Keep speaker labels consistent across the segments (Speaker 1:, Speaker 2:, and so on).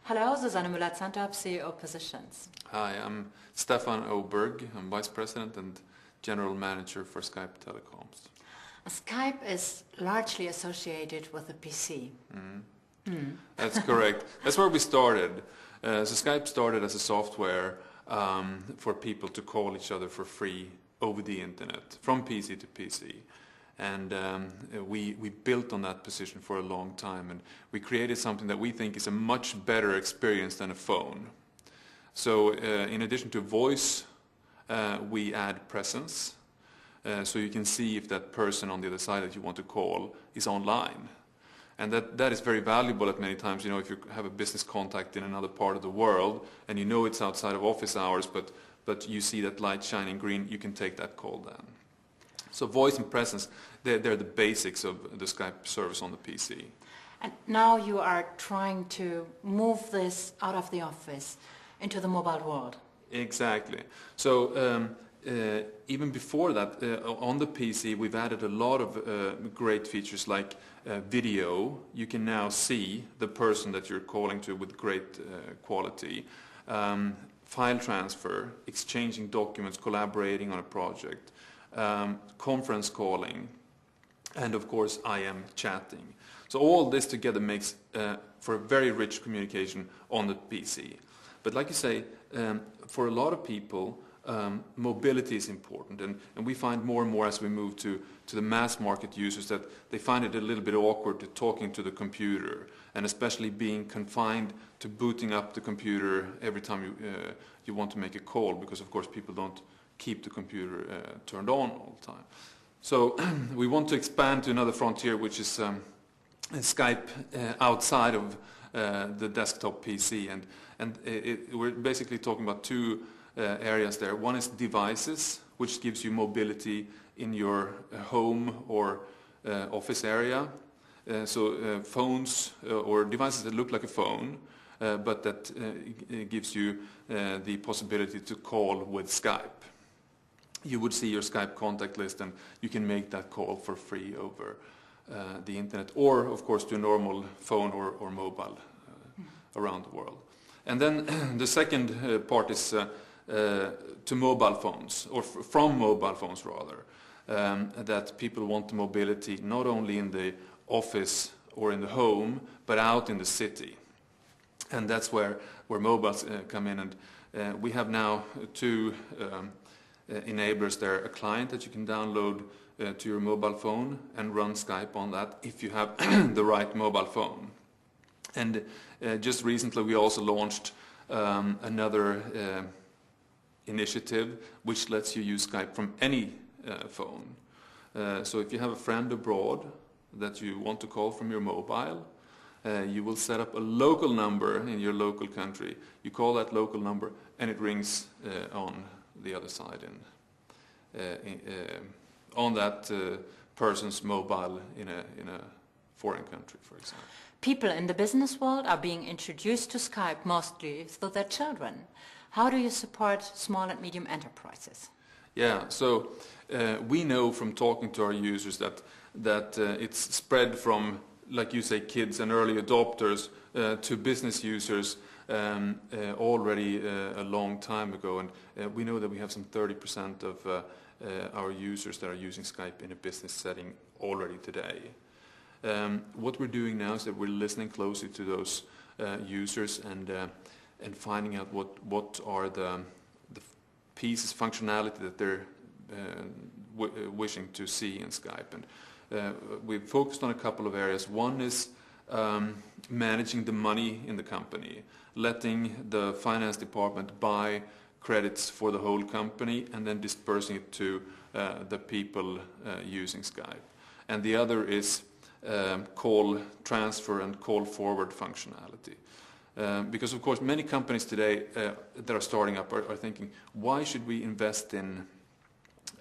Speaker 1: Hello, Susanne Müller, Zantop, CEO Positions.
Speaker 2: Hi, I'm Stefan Oeber. I'm Vice President and General Manager for Skype Telecoms.
Speaker 1: Skype is largely associated with the PC.
Speaker 2: That's correct. That's where we started. So Skype started as a software for people to call each other for free over the internet, from PC to PC. And we built on that position for a long time, and we created something that we think is a much better experience than a phone. So in addition to voice, we add presence, so you can see if that person on the other side that you want to call is online. And that is very valuable at many times. You know, if you have a business contact in another part of the world and you know it's outside of office hours, but you see that light shining green, you can take that call then. So voice and presence, they're the basics of the Skype service on the PC.
Speaker 1: And now you are trying to move this out of the office into the mobile world.
Speaker 2: Exactly. So even before that, on the PC, we've added a lot of great features like video. You can now see the person that you're calling to with great quality. File transfer, exchanging documents, collaborating on a project. Conference calling, and of course IM chatting. So all this together makes for a very rich communication on the PC. But like you say, for a lot of people, mobility is important, and we find more and more as we move to the mass market users that they find it a little bit awkward to talking to the computer, and especially being confined to booting up the computer every time you want to make a call, because of course people don't keep the computer turned on all the time. So we want to expand to another frontier, which is Skype outside of the desktop PC, and we're basically talking about two areas there. One is devices, which gives you mobility in your home or office area. So phones or devices that look like a phone, but that gives you the possibility to call with Skype. You would see your Skype contact list, and you can make that call for free over the internet, or of course to a normal phone or mobile around the world. And then the second part is to mobile phones, or from mobile phones rather, that people want the mobility not only in the office or in the home, but out in the city. And that's where mobiles come in, and we have now two enablers there. A client that you can download to your mobile phone and run Skype on that if you have the right mobile phone. And just recently we also launched another initiative which lets you use Skype from any phone. So if you have a friend abroad that you want to call from your mobile, you will set up a local number in your local country. You call that local number and it rings on the other side on that person's mobile in a foreign country, for example.
Speaker 1: People in the business world are being introduced to Skype mostly through their children. How do you support small and medium enterprises?
Speaker 2: Yeah, so we know from talking to our users that it's spread from, like you say, kids and early adopters to business users already a long time ago, and we know that we have some 30% of our users that are using Skype in a business setting already today. What we're doing now is that we're listening closely to those users and finding out what are the pieces, functionality that they're wishing to see in Skype. And we've focused on a couple of areas. One is managing the money in the company, letting the finance department buy credits for the whole company and then dispersing it to the people using Skype. And the other is call transfer and call forward functionality. Because of course many companies today that are starting up are thinking, why should we invest in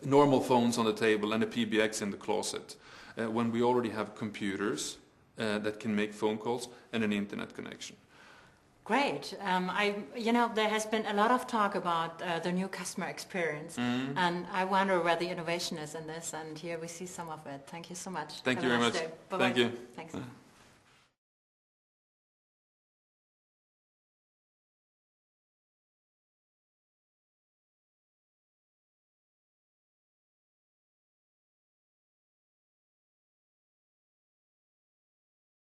Speaker 2: normal phones on the table and a PBX in the closet when we already have computers that can make phone calls and an internet connection?
Speaker 1: Great. There has been a lot of talk about the new customer experience, and I wonder where the innovation is in this, and here we see some of it. Thank you so much.
Speaker 2: Thank you very much.
Speaker 1: Bye-bye.
Speaker 2: Thank you.
Speaker 1: Thanks.